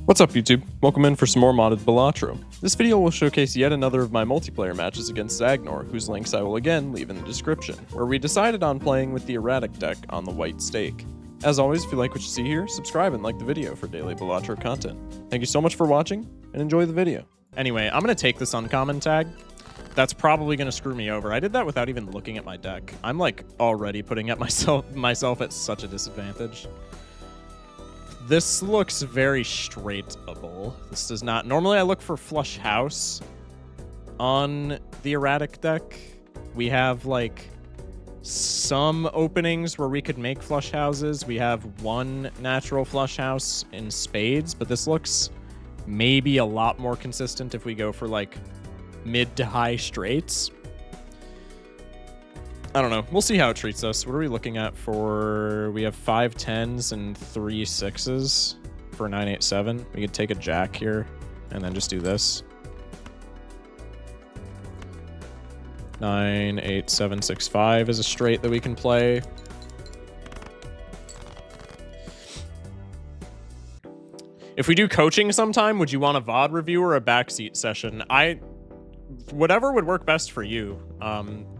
What's up, YouTube? Welcome in for some more modded Balatro. This video will showcase yet another of my multiplayer matches against Zagnor, whose links I will again leave in the description, where we decided on playing with the erratic deck on the white stake. As always, if you like what you see here, subscribe and like the video for daily Balatro content. Thank you so much for watching, and enjoy the video. Anyway, I'm gonna take this uncommon tag. That's probably gonna screw me over. I did that without even looking at my deck. I'm like already putting at myself at such a disadvantage. This looks very straightable. This does not... Normally I look for flush house on the erratic deck. We have like some openings where we could make flush houses. We have one natural flush house in spades, but this looks maybe a lot more consistent if we go for like mid to high straights. I don't know. We'll see how it treats us. What are we looking at for... We have 5 10s and 3 6s for 9 8 7. We could take a jack here and then just do this. 9 8 7 6 5 is a straight that we can play. If we do coaching sometime, would you want a VOD review or a backseat session? Whatever would work best for you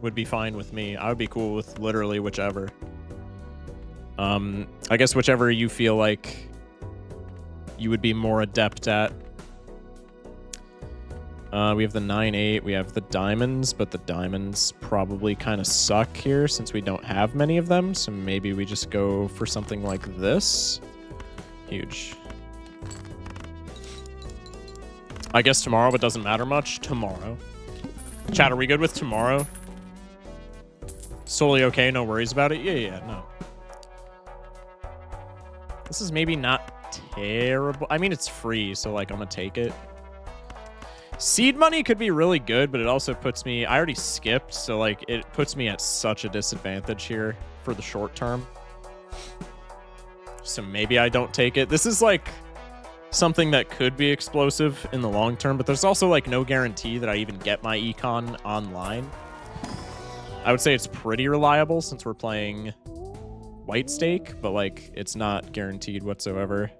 would be fine with me. I would be cool with literally whichever. I guess whichever you feel like you would be more adept at. We have the 9-8, we have the diamonds, but the diamonds probably kind of suck here since we don't have many of them, so maybe we just go for something like this. Huge. I guess tomorrow, but doesn't matter much. Tomorrow. Chat, are we good with tomorrow? Solely okay, no worries about it? Yeah, no. This is maybe not terrible. I mean, it's free, so, like, I'm gonna take it. Seed money could be really good, but it also puts me... I already skipped, so, like, it puts me at such a disadvantage here for the short term. So maybe I don't take it. This is, like... something that could be explosive in the long term, but there's also like no guarantee that I even get my econ online. I would say it's pretty reliable since we're playing white stake, but like it's not guaranteed whatsoever.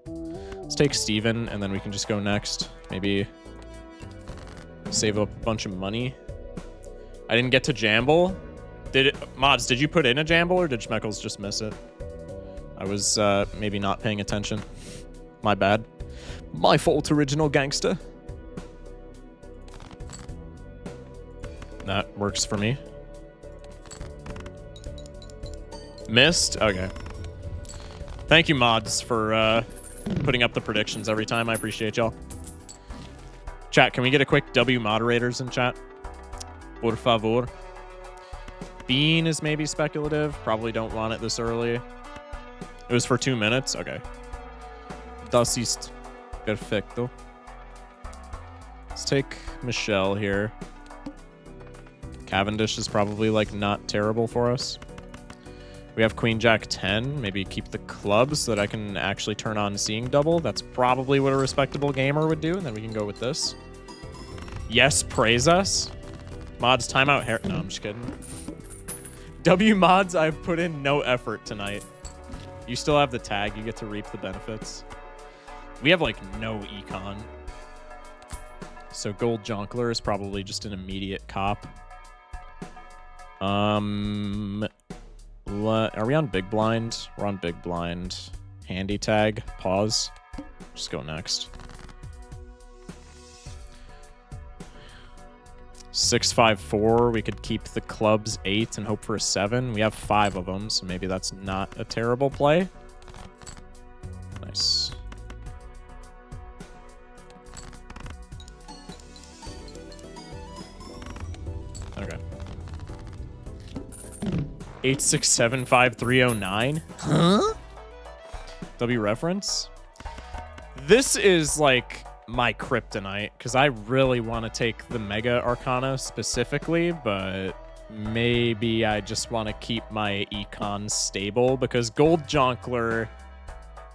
Let's take Steven and then we can just go next. Maybe save up a bunch of money. I didn't get to Jamble. Mods, did you put in a Jamble or did Schmeckles just miss it? I was maybe not paying attention. My bad. My fault, original gangster. That works for me. Missed? Okay. Thank you, mods, for putting up the predictions every time. I appreciate y'all. Chat, can we get a quick W moderators in chat? Por favor. Bean is maybe speculative. Probably don't want it this early. It was for 2 minutes? Okay. Das ist perfecto. Let's take Michelle here. Cavendish is probably like not terrible for us. We have Queen Jack 10. Maybe keep the clubs so that I can actually turn on Seeing Double. That's probably what a respectable gamer would do, and then we can go with this. Yes, praise us. Mods, timeout hair. No, I'm just kidding. W mods, I've put in no effort tonight. You still have the tag. You get to reap the benefits. We have, like, no econ. So Gold Jonkler is probably just an immediate cop. Are we on Big Blind? We're on Big Blind. Handy tag. Pause. Just go next. 6-5-4. We could keep the clubs 8 and hope for a 7. We have 5 of them, so maybe that's not a terrible play. Nice. Okay. 8675309. Huh? W reference. This is like my kryptonite because I really want to take the Mega Arcana specifically, but maybe I just want to keep my econ stable because Gold Jonkler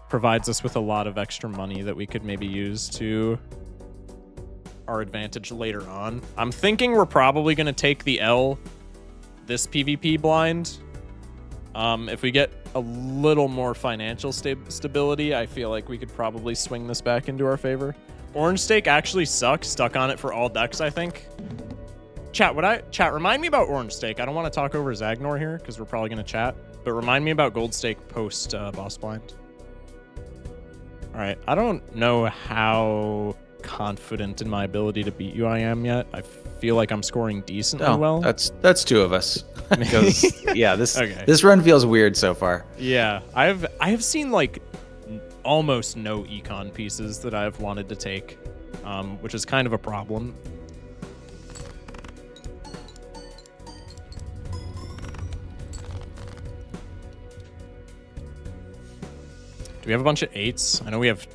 provides us with a lot of extra money that we could maybe use to our advantage later on. I'm thinking we're probably going to take the L this PvP blind. If we get a little more financial stability, I feel like we could probably swing this back into our favor. Orange Stake actually sucks. Stuck on it for all decks, I think. Chat, remind me about Orange Stake. I don't want to talk over Zagnor here because we're probably going to chat. But remind me about Gold Stake post boss blind. All right. I don't know how confident in my ability to beat you I am yet. I feel like I'm scoring decently well. That's two of us. Because yeah, this run feels weird so far. Yeah, I have seen like almost no econ pieces that I've wanted to take, which is kind of a problem. Do we have a bunch of 8s? I know we have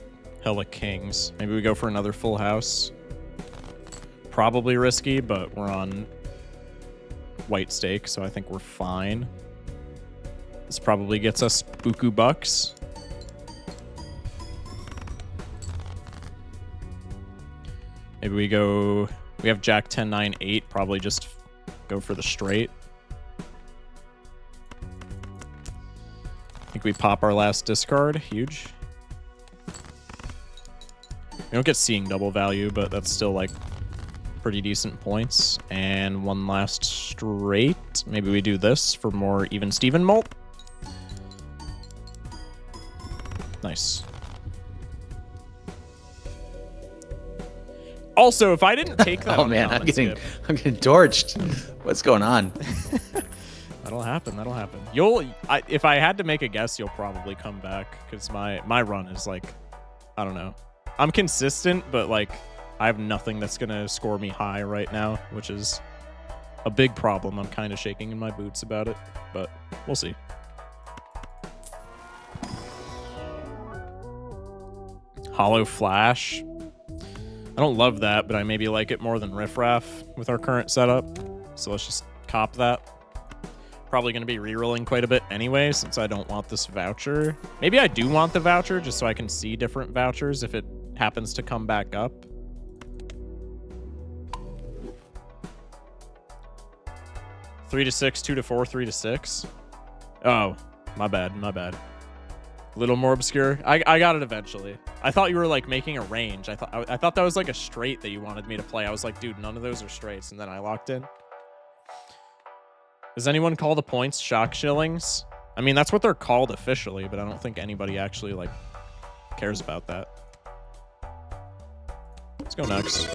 hella kings. Maybe we go for another full house. Probably risky, but we're on white stake, so I think we're fine. This probably gets us buku bucks. Maybe we have Jack 10, 9, 8, probably just go for the straight. I think we pop our last discard, huge. We don't get seeing double value, but that's still like pretty decent points. And one last straight. Maybe we do this for more even Steven mult. Nice. Also, if I didn't take that, oh man, I'm getting torched. What's going on? That'll happen. If I had to make a guess, you'll probably come back because my run is like, I don't know. I'm consistent, but like I have nothing that's gonna score me high right now, which is a big problem. I'm kind of shaking in my boots about it, but we'll see. Hollow Flash. I don't love that, but I maybe like it more than Riff Raff with our current setup. So let's just cop that. Probably going to be rerolling quite a bit anyway, since I don't want this voucher. Maybe I do want the voucher just so I can see different vouchers if it happens to come back up. Three to 6, 2 to 4, 3 to 6. Oh, my bad. A little more obscure. I got it eventually. I thought you were like making a range. I thought that was like a straight that you wanted me to play. I was like, dude, none of those are straights, and then I locked in. Does anyone call the points shock shillings? I mean, that's what they're called officially, but I don't think anybody actually like cares about that. Let's go next.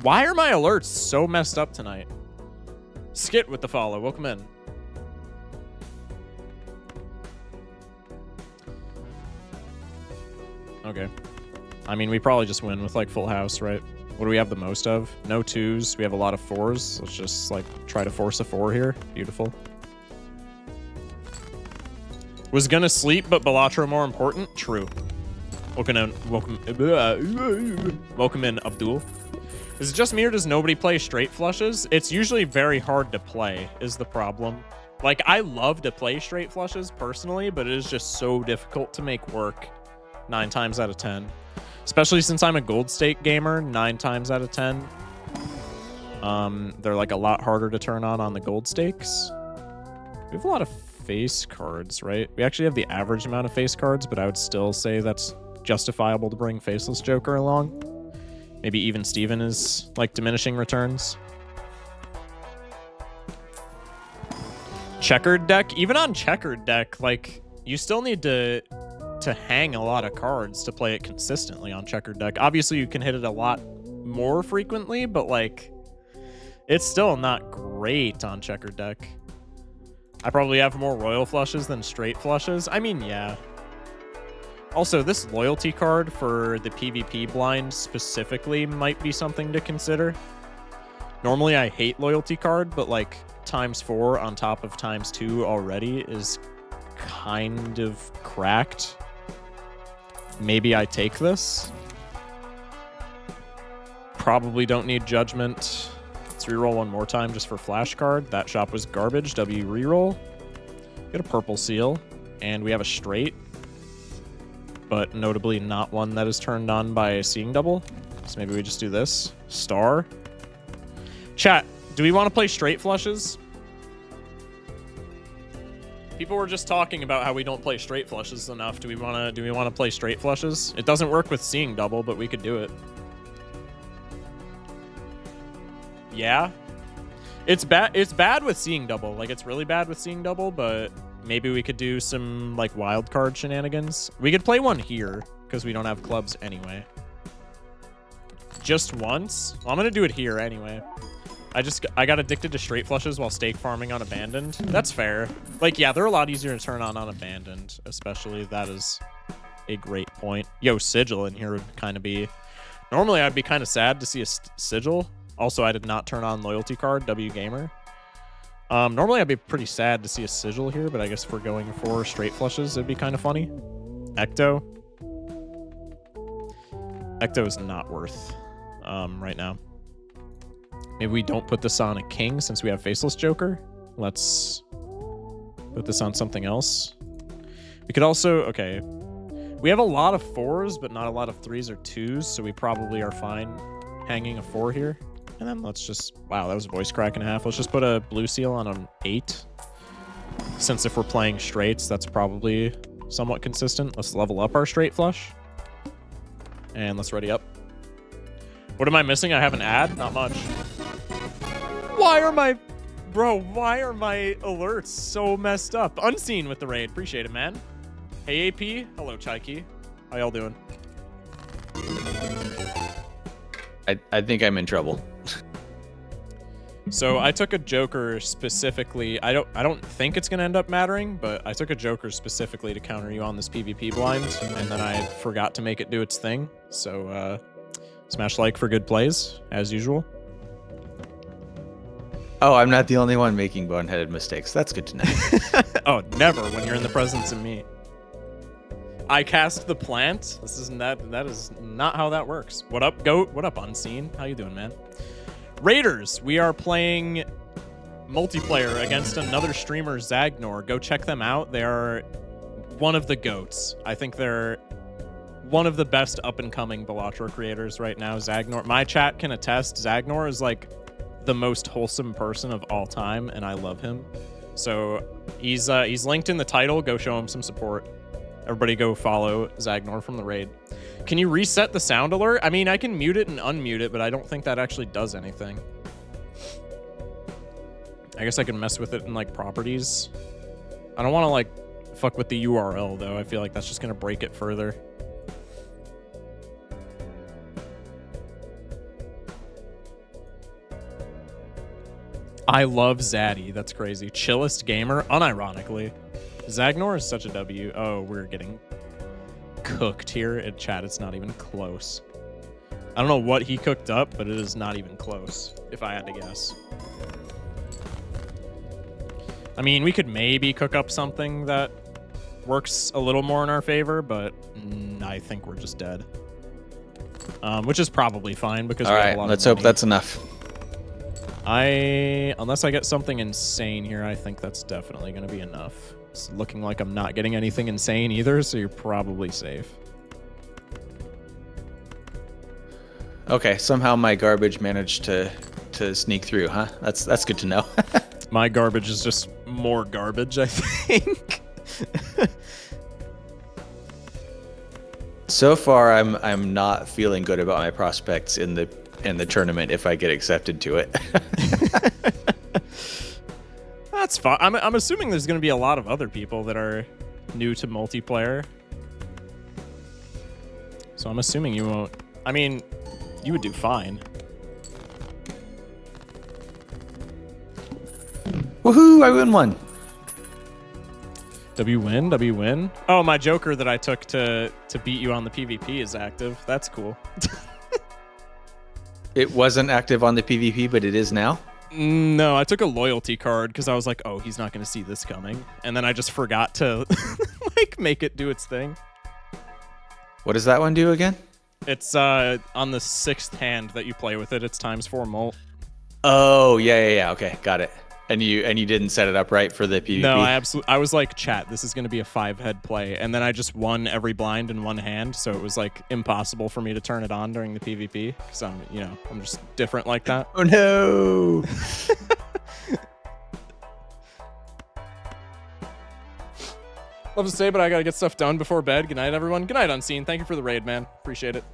Why are my alerts so messed up tonight? Skit with the follow. Welcome in. Okay. I mean, we probably just win with like full house, right? What do we have the most of? No 2s. We have a lot of 4s. Let's just like try to force a 4 here. Beautiful. Was gonna sleep, but Balatro more important? True. Welcome in, Abdul. Is it just me or does nobody play straight flushes? It's usually very hard to play, is the problem. Like, I love to play straight flushes personally, but it is just so difficult to make work 9 times out of 10. Especially since I'm a gold stake gamer, 9 times out of 10. They're like a lot harder to turn on the gold stakes. We have a lot of face cards, right? We actually have the average amount of face cards, but I would still say that's justifiable to bring Faceless Joker along. Maybe even Steven is like diminishing returns. Checkered deck, even on checkered deck, like you still need to hang a lot of cards to play it consistently on checkered deck. Obviously, you can hit it a lot more frequently, but like it's still not great on checkered deck. I probably have more royal flushes than straight flushes. I mean, yeah. Also, this loyalty card for the PvP blind specifically might be something to consider. Normally, I hate loyalty card, but like ×4 on top of ×2 already is kind of cracked. Maybe I take this. Probably don't need judgment. Let's reroll one more time just for flash card. That shop was garbage. W reroll. Get a purple seal. And we have a straight. But notably not one that is turned on by a seeing double. So maybe we just do this. Star. Chat, do we want to play straight flushes? People were just talking about how we don't play straight flushes enough. Do we want to play straight flushes? It doesn't work with seeing double, but we could do it. Yeah. It's bad with seeing double. Like, it's really bad with seeing double, but maybe we could do some, like, wild card shenanigans. We could play one here, because we don't have clubs anyway. Just once? Well, I'm going to do it here anyway. I got addicted to straight flushes while stake farming on Abandoned. That's fair. Like, yeah, they're a lot easier to turn on Abandoned, especially. That is a great point. Yo, Sigil in here would kind of be... Normally, I'd be kind of sad to see a Sigil. Also, I did not turn on loyalty card, W Gamer. Normally, I'd be pretty sad to see a Sigil here, but I guess if we're going for straight flushes, it'd be kind of funny. Ecto. Ecto is not worth right now. Maybe we don't put this on a king since we have Faceless Joker. Let's put this on something else. We could also... Okay. We have a lot of 4s, but not a lot of 3s or 2s, so we probably are fine hanging a 4 here. And then let's just... Wow, that was a voice crack and a half. Let's just put a blue seal on an 8. Since if we're playing straights, that's probably somewhat consistent. Let's level up our straight flush. And let's ready up. What am I missing? I have an ad? Not much. Why are my alerts so messed up? Unseen with the raid. Appreciate it, man. Hey, AP. Hello, Chaiki. How y'all doing? I think I'm in trouble. So I took a Joker specifically. I don't think it's gonna end up mattering, but I took a Joker specifically to counter you on this PvP blind, and then I forgot to make it do its thing. So smash like for good plays, as usual. Oh, I'm not the only one making boneheaded mistakes. That's good to know. Oh, never when you're in the presence of me. I cast the plant. That is not how that works. What up, Goat? What up, Unseen? How you doing, man? Raiders, we are playing multiplayer against another streamer, Zagnor. Go check them out. They are one of the goats. I think they're one of the best up-and-coming Balatro creators right now, Zagnor. My chat can attest, Zagnor is like the most wholesome person of all time, and I love him. So he's linked in the title. Go show him some support. Everybody go follow Zagnor from the raid. Can you reset the sound alert? I mean, I can mute it and unmute it, but I don't think that actually does anything. I guess I can mess with it in, like, properties. I don't want to, like, fuck with the URL, though. I feel like that's just going to break it further. I love Zaddy. That's crazy. Chillest gamer, unironically. Zagnor is such a W. Oh, we're getting cooked here in chat. It's not even close. I don't know what he cooked up, but it is not even close, if I had to guess. I mean, we could maybe cook up something that works a little more in our favor, but I think we're just dead. Which is probably fine because we have a lot of money. Let's hope that's enough. Unless I get something insane here, I think that's definitely going to be enough. It's looking like I'm not getting anything insane either, so you're probably safe. Okay, somehow my garbage managed to sneak through, huh? That's good to know. My garbage is just more garbage, I think. So far, I'm not feeling good about my prospects in the tournament if I get accepted to it. That's fine. I'm assuming there's going to be a lot of other people that are new to multiplayer. So I'm assuming you won't... I mean, you would do fine. Woohoo! I win one. W win? Oh, my Joker that I took to beat you on the PvP is active. That's cool. It wasn't active on the PvP, but it is now? No, I took a loyalty card because I was like, oh, he's not going to see this coming. And then I just forgot to like make it do its thing. What does that one do again? It's on the 6th hand that you play with it. It's ×4 molt. Oh, yeah. Okay, got it. And you didn't set it up right for the PvP? No, I was like, chat, this is going to be a 5-head play. And then I just won every blind in one hand. So it was like impossible for me to turn it on during the PvP because I'm just different like that. Oh no. Love to say, but I gotta get stuff done before bed. Good night, everyone. Good night, Unseen. Thank you for the raid, man. Appreciate it.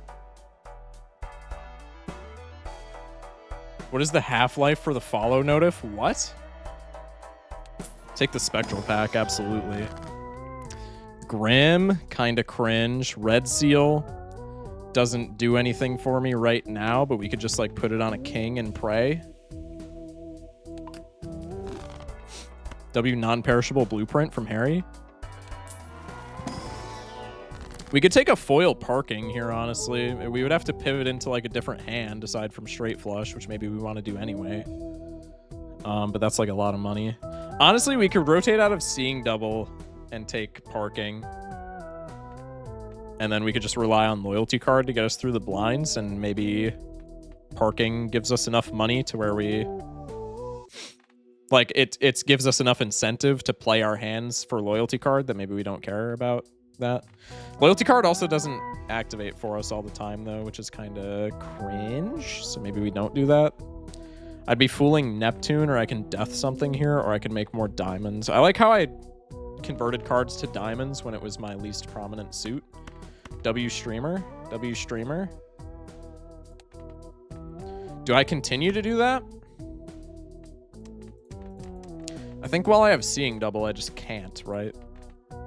What is the half-life for the follow notif? What? Take the spectral pack, absolutely. Grim, kinda cringe. Red seal doesn't do anything for me right now, but we could just like put it on a king and pray. W non-perishable blueprint from Harry. We could take a foil parking here, honestly. We would have to pivot into like a different hand aside from straight flush, which maybe we want to do anyway. But that's like a lot of money. Honestly, we could rotate out of seeing double and take parking. And then we could just rely on loyalty card to get us through the blinds, and maybe parking gives us enough money to where we... Like, it gives us enough incentive to play our hands for loyalty card that maybe we don't care about that. Loyalty card also doesn't activate for us all the time, though, which is kind of cringe. So maybe we don't do that. I'd be fooling Neptune, or I can death something here, or I can make more diamonds. I like how I converted cards to diamonds when it was my least prominent suit. W streamer. W streamer. Do I continue to do that? I think while I have seeing double, I just can't, right?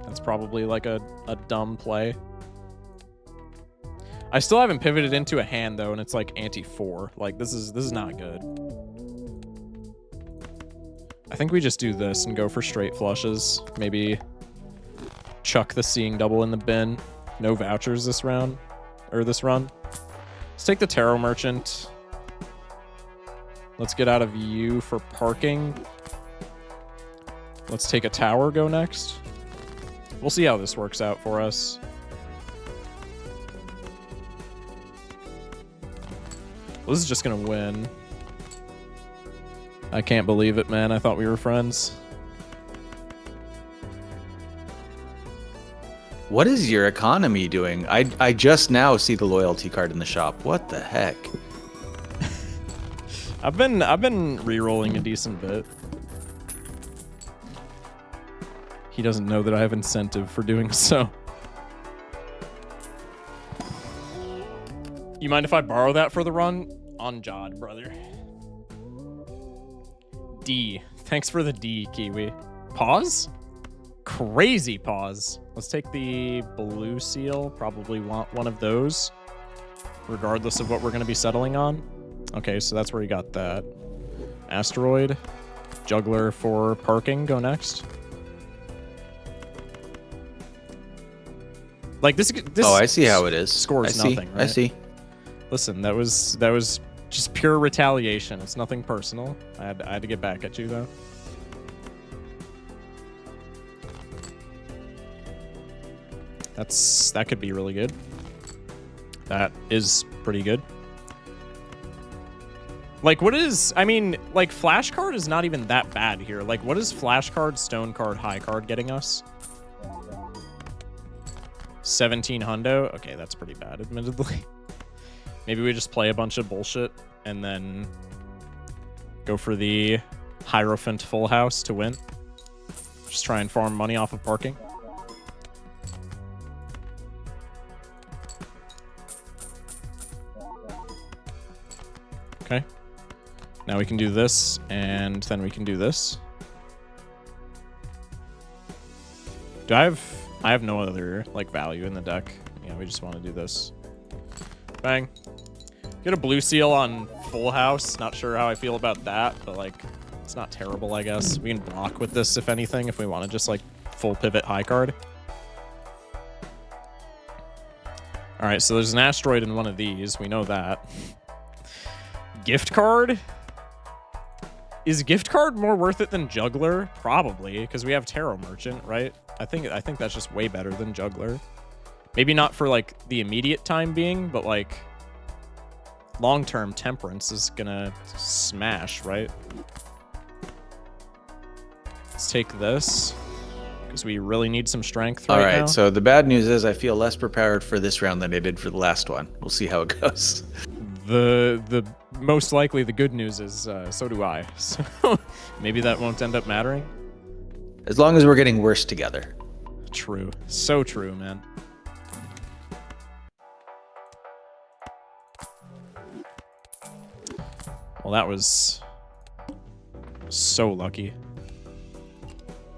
That's probably like a dumb play. I still haven't pivoted into a hand though, and it's like ante 4. Like this is not good. I think we just do this and go for straight flushes. Maybe chuck the seeing double in the bin. No vouchers this round, or this run. Let's take the tarot merchant. Let's get out of you for parking. Let's take a tower go next. We'll see how this works out for us. Well, this is just gonna win. I can't believe it, man. I thought we were friends. What is your economy doing? I just now see the loyalty card in the shop. What the heck? I've been re-rolling a decent bit. He doesn't know that I have incentive for doing so. You mind if I borrow that for the run? On Jod, brother. D. Thanks for the D, Kiwi. Pause? Crazy pause. Let's take the blue seal. Probably want one of those, regardless of what we're going to be settling on. Okay, so that's where you got that. Asteroid. Juggler for parking. Go next. Like this oh, I see how it is. Scores nothing, right? I see. Listen, that was just pure retaliation. It's nothing personal. I had to get back at you though. That could be really good. That is pretty good. Like what is, I mean, like flash card is not even that bad here. Like what is flash card, stone card, high card getting us? 17 hundo. Okay, that's pretty bad, admittedly. Maybe we just play a bunch of bullshit and then go for the Hierophant full house to win. Just try and farm money off of parking. Okay. Now we can do this, and then we can do this. Do I have no other like value in the deck. Yeah, we just want to do this. Bang. Get a blue seal on full house. Not sure how I feel about that, but like it's not terrible, I guess. We can block with this if anything, if we want to just like full pivot high card. All right, so there's an asteroid in one of these. We know that. Gift card? Is gift card more worth it than juggler? Probably, because we have tarot merchant, right? I think that's just way better than juggler. Maybe not for like the immediate time being, but like long-term temperance is gonna smash, right? Let's take this because we really need some strength right now. All right, so the bad news is I feel less prepared for this round than I did for the last one. We'll see how it goes. The most likely the good news is so do I. So maybe that won't end up mattering. As long as we're getting worse together. True. So true, man. Well, that was so lucky.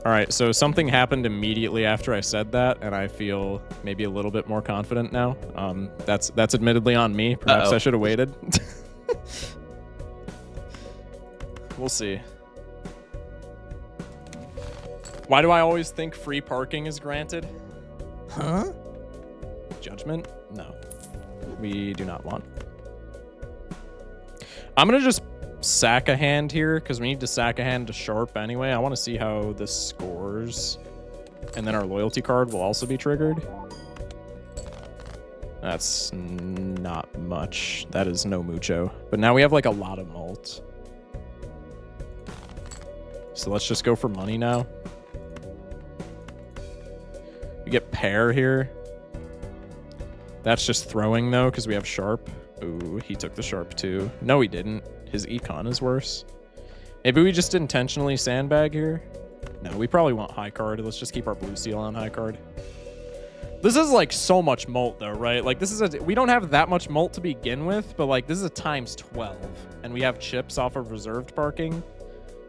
All right, so something happened immediately after I said that, and I feel maybe a little bit more confident now. That's admittedly on me. Perhaps I should have waited. We'll see. Why do I always think free parking is granted? Huh? Judgment? No. We do not want. I'm going to just sack a hand here because we need to sack a hand to sharp anyway. I want to see how this scores. And then our loyalty card will also be triggered. That's not much. That is no mucho. But now we have like a lot of malt. So let's just go for money now. We get pair here. That's just throwing though because we have sharp. Ooh, he took the sharp too. No, he didn't. His econ is worse. Maybe we just intentionally sandbag here. No, we probably want high card. Let's just keep our blue seal on high card. This is like so much malt though, right? Like this is we don't have that much malt to begin with, but like this is a times 12 and we have chips off of reserved parking.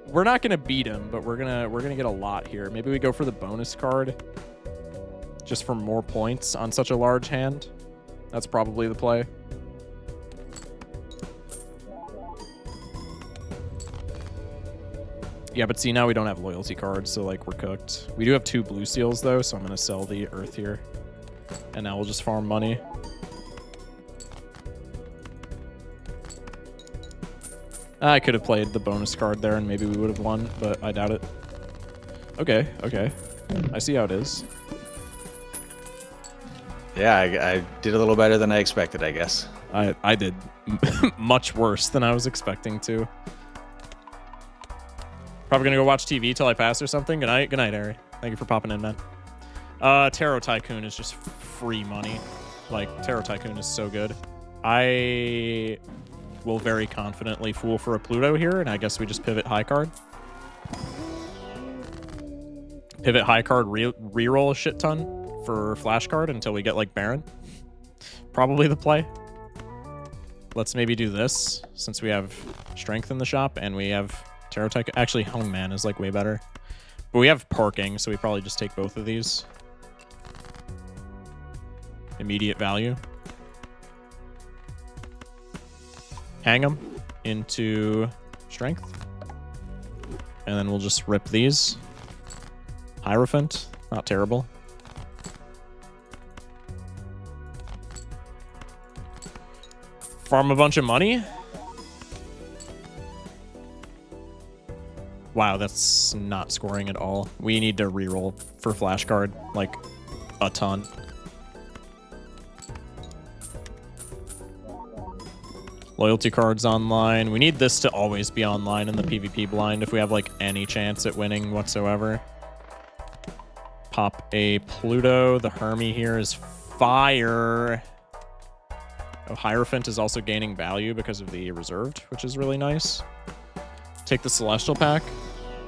We're not gonna beat him, but we're gonna get a lot here. Maybe we go for the bonus card just for more points on such a large hand. That's probably the play. Yeah, but see, now we don't have loyalty cards, so like we're cooked. We do have 2 blue seals though, so I'm gonna sell the earth here. And now we'll just farm money. I could have played the bonus card there and maybe we would have won, but I doubt it. Okay, okay. I see how it is. Yeah, I did a little better than I expected, I guess. I did much worse than I was expecting to. Probably gonna go watch TV till I pass or something. Good night, Harry. Thank you for popping in, man. Tarot Tycoon is just free money. Like, Tarot Tycoon is so good. I will very confidently fool for a Pluto here, and I guess we just pivot high card. Pivot high card, reroll a shit ton for flash card until we get, like, Baron. Probably the play. Let's maybe do this, since we have strength in the shop, and we have Tarot Tycoon. Actually, Hungman is, like, way better. But we have parking, so we probably just take both of these. Immediate value. Hang them into strength. And then we'll just rip these. Hierophant, not terrible. Farm a bunch of money. Wow, that's not scoring at all. We need to reroll for flash card, like a ton. Loyalty cards online. We need this to always be online in the PvP blind if we have like any chance at winning whatsoever. Pop a Pluto. The Hermie here is fire. Oh, Hierophant is also gaining value because of the reserved, which is really nice. Take the Celestial pack.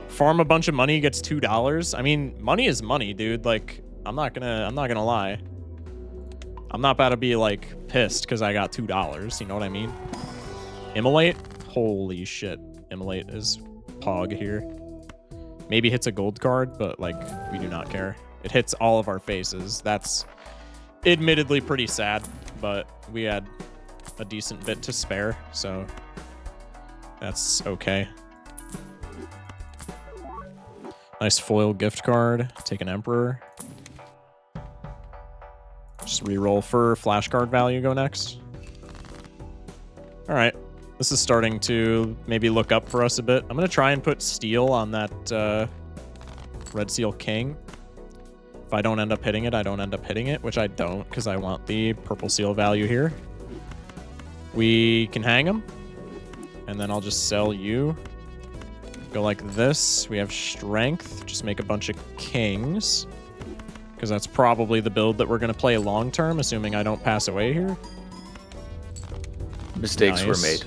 Farm a bunch of money, gets $2. I mean, money is money, dude. Like, I'm not gonna lie. I'm not about to be like pissed because I got $2. You know what I mean? Immolate? Holy shit. Immolate is pog here. Maybe hits a gold card, but like, we do not care. It hits all of our faces. That's admittedly pretty sad, but we had a decent bit to spare, so that's okay. Nice foil gift card. Take an Emperor. Just reroll for flashcard value, go next. All right. This is starting to maybe look up for us a bit. I'm going to try and put steel on that Red Seal King. If I don't end up hitting it, I don't end up hitting it, which I don't because I want the purple seal value here. We can hang him. And then I'll just sell you. Go like this. We have strength. Just make a bunch of kings. Because that's probably the build that we're going to play long term, assuming I don't pass away here. Mistakes were made.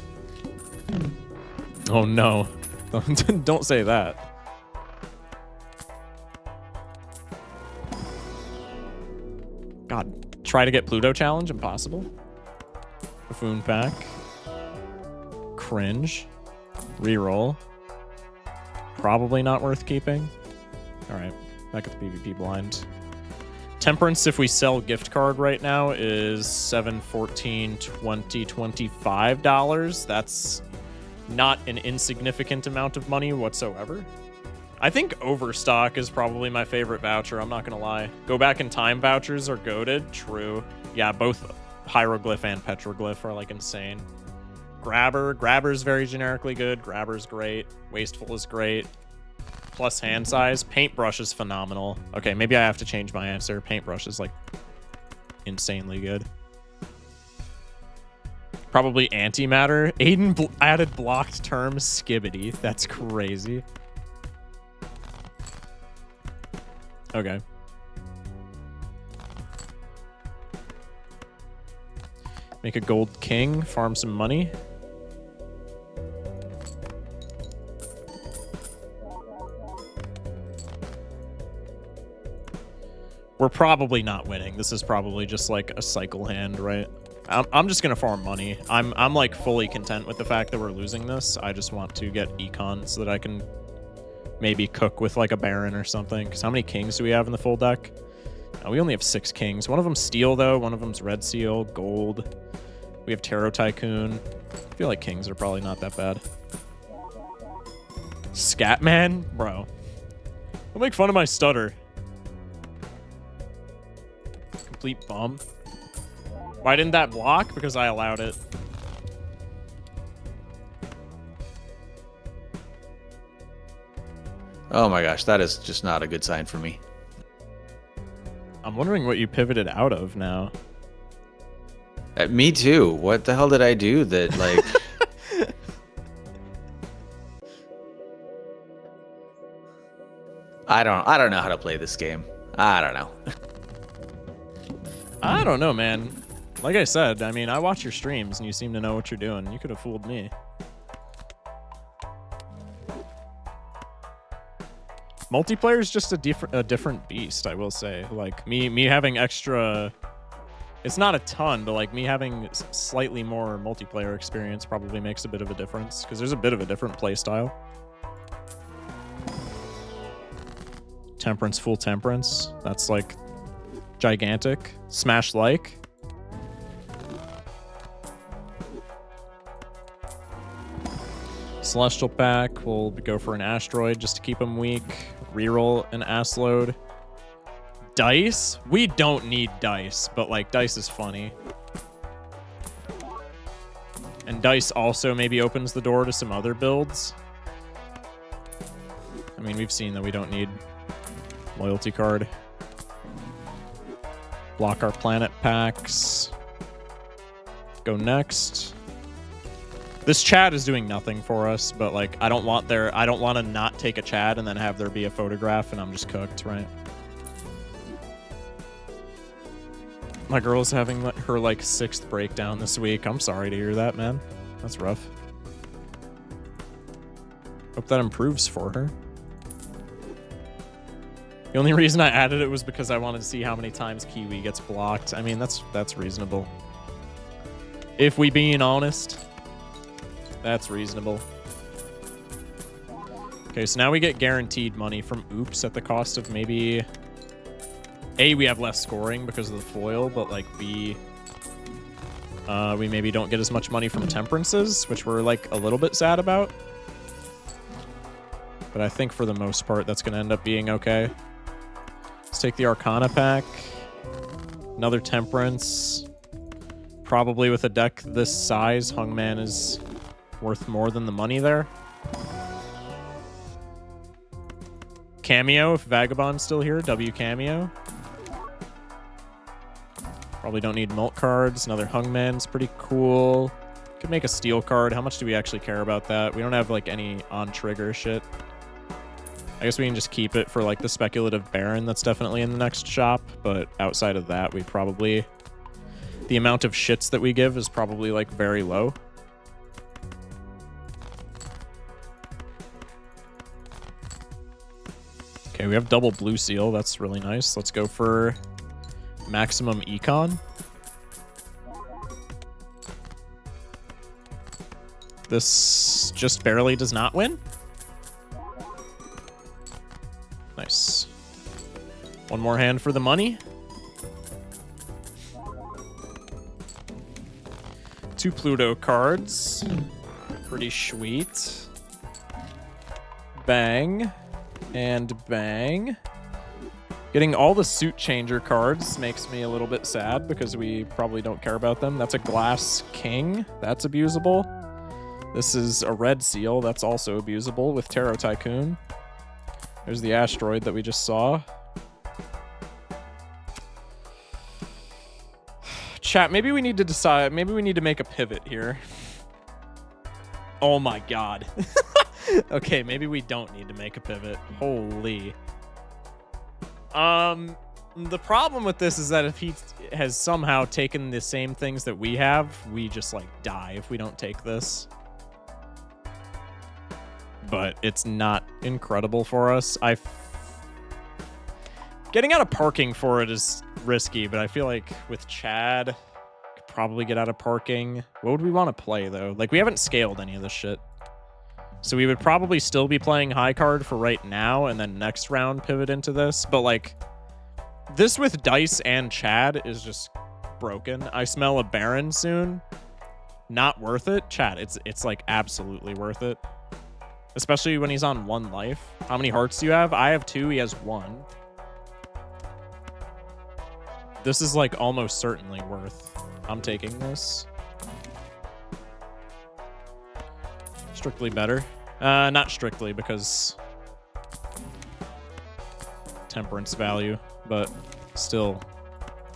Oh no. Don't say that. Try to get Pluto challenge. Impossible. Buffoon pack. Cringe. Reroll. Probably not worth keeping. All right, back at the PvP blind. Temperance, if we sell gift card right now, is $7, $14, $20, $25. That's not an insignificant amount of money whatsoever. I think Overstock is probably my favorite voucher, I'm not gonna lie. Go Back in Time vouchers are goated, true. Yeah, both Hieroglyph and Petroglyph are like insane. Grabber's very generically good, Grabber's great, Wasteful is great. Plus hand size. Paintbrush is phenomenal. Okay, maybe I have to change my answer. Paintbrush is like insanely good. Probably antimatter. Aiden added blocked term skibbity. That's crazy. Okay. Make a gold king. Farm some money. We're probably not winning. This is probably just like a cycle hand, right? I'm just gonna farm money. I'm like fully content with the fact that we're losing this. I just want to get econ so that I can maybe cook with like a baron or something. Because how many kings do we have in the full deck? We only have 6 kings. One of them's steel though. One of them's red seal, gold. We have Tarot Tycoon. I feel like kings are probably not that bad. Scatman, bro. Don't make fun of my stutter. Complete bum. Why didn't that block? Because I allowed it. Oh my gosh, that is just not a good sign for me. I'm wondering what you pivoted out of now. Me too. What the hell did I do that like... I don't know how to play this game. I don't know. I don't know, man. Like I said, I mean, I watch your streams and you seem to know what you're doing. You could have fooled me. Multiplayer is just a different beast, I will say. Like me having extra, it's not a ton, but like me having slightly more multiplayer experience probably makes a bit of a difference because there's a bit of a different play style. Temperance, full temperance. That's like gigantic. Smash like. Celestial pack. We'll go for an asteroid just to keep him weak. Reroll an ass load. Dice? We don't need dice, but like dice is funny. And dice also maybe opens the door to some other builds. I mean, we've seen that we don't need loyalty card. Block our planet packs. Go next. This Chad is doing nothing for us, but like I don't want to not take a Chad and then have there be a photograph and I'm just cooked, right? My girl's having her like 6th breakdown this week. I'm sorry to hear that, man. That's rough. Hope that improves for her. The only reason I added it was because I wanted to see how many times Kiwi gets blocked. I mean, that's reasonable. If we being honest, that's reasonable. Okay, so now we get guaranteed money from Oops at the cost of maybe... A, we have less scoring because of the foil, but like B, we maybe don't get as much money from Temperances, which we're like a little bit sad about. But I think for the most part, that's going to end up being okay. Let's take the Arcana pack. Another Temperance. Probably with a deck this size, Hungman is worth more than the money there. Cameo, if Vagabond's still here. W Cameo. Probably don't need Mult cards. Another Hungman's pretty cool. Could make a Steel card. How much do we actually care about that? We don't have like any on-trigger shit. I guess we can just keep it for like the speculative Baron that's definitely in the next shop, but outside of that, we probably... The amount of shits that we give is probably like very low. Okay, we have double Blue Seal. That's really nice. Let's go for Maximum econ. This just barely does not win. Nice. One more hand for the money. 2 Pluto cards. Pretty sweet. Bang. And bang. Getting all the suit changer cards makes me a little bit sad because we probably don't care about them. That's a glass king. That's abusable. This is a red seal. That's also abusable with Tarot Tycoon. There's the asteroid that we just saw. Chat, maybe we need to decide. Maybe we need to make a pivot here. Oh my god. Okay, maybe we don't need to make a pivot. Holy. The problem with this is that if he has somehow taken the same things that we have, we just like die if we don't take this. But it's not incredible for us. Getting out of parking for it is risky, but I feel like with Chad, could probably get out of parking. What would we want to play though? Like, we haven't scaled any of this shit. So we would probably still be playing high card for right now, and then next round pivot into this. But like, this with Dice and Chad is just broken. I smell a Baron soon. Not worth it. Chad, it's like absolutely worth it. Especially when he's on 1 life. How many hearts do you have? I have 2, he has 1. This is like almost certainly worth. I'm taking this. Strictly better. Not strictly, because temperance value, but still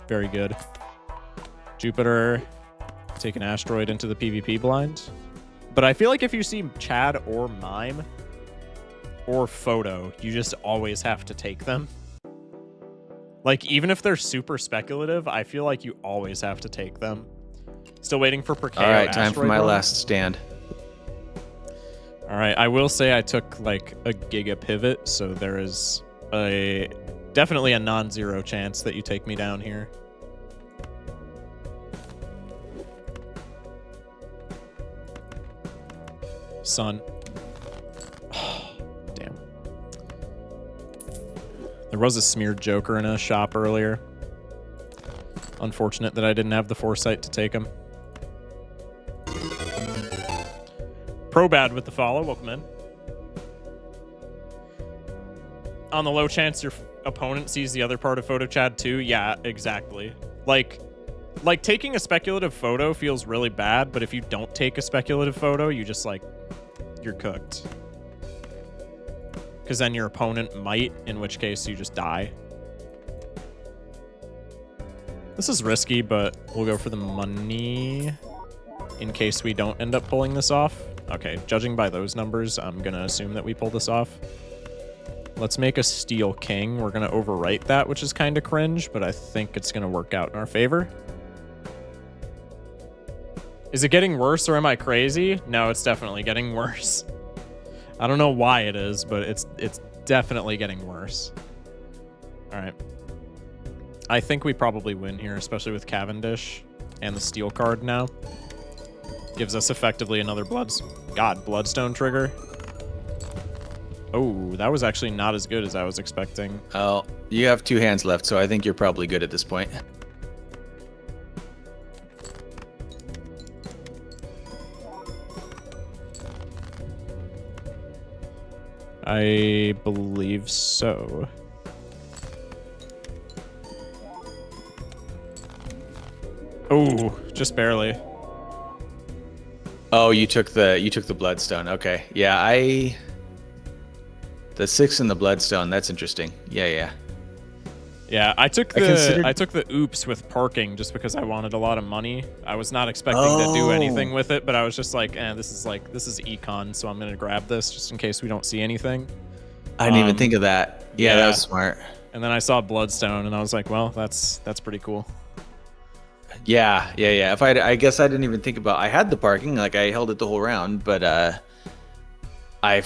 very good. Jupiter, take an asteroid into the PvP blind. But I feel like if you see Chad or Mime or Photo, you just always have to take them. Like, even if they're super speculative, I feel like you always have to take them. Still waiting for Perkeo. All right, time for my last stand. All right, I will say I took like a giga pivot, so there is definitely a non-zero chance that you take me down here. Sun. Damn. There was a smeared Joker in a shop earlier. Unfortunate that I didn't have the foresight to take him. Probad with the follow. Welcome in. On the low chance your opponent sees the other part of Photo Chad too. Yeah, exactly. Like taking a speculative photo feels really bad, but if you don't take a speculative photo, you just like, you're cooked. Because then your opponent might, in which case you just die. This is risky, but we'll go for the money in case we don't end up pulling this off. Okay, judging by those numbers, I'm going to assume that we pull this off. Let's make a Steel King. We're going to overwrite that, which is kind of cringe, but I think it's going to work out in our favor. Is it getting worse or am I crazy? No, it's definitely getting worse. I don't know why it is, but it's definitely getting worse. All right. I think we probably win here, especially with Cavendish and the Steel card now. Gives us effectively another Bloodstone trigger. Oh, that was actually not as good as I was expecting. Oh, you have 2 hands left, so I think you're probably good at this point. I believe so. Oh, just barely. Oh, you took the Bloodstone. Okay. Yeah, the 6 and the Bloodstone, that's interesting. Yeah. Yeah, I took the oops with parking just because I wanted a lot of money. I was not expecting to do anything with it, but I was just like, this is econ, so I'm gonna grab this just in case we don't see anything. I didn't even think of that. Yeah, that was smart. And then I saw Bloodstone, and I was like, well, that's pretty cool. Yeah. I guess I didn't even think about. I had the parking, like I held it the whole round, but I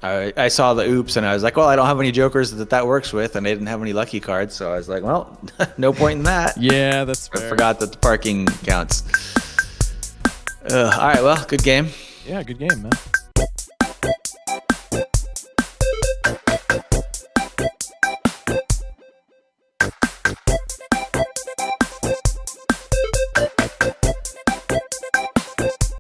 I saw the oops and I was like, well, I don't have any jokers that works with, and they didn't have any lucky cards, so I was like, well, no point in that. Yeah, that's I fair. forgot that the parking counts. All right, well, good game. Yeah, good game, man.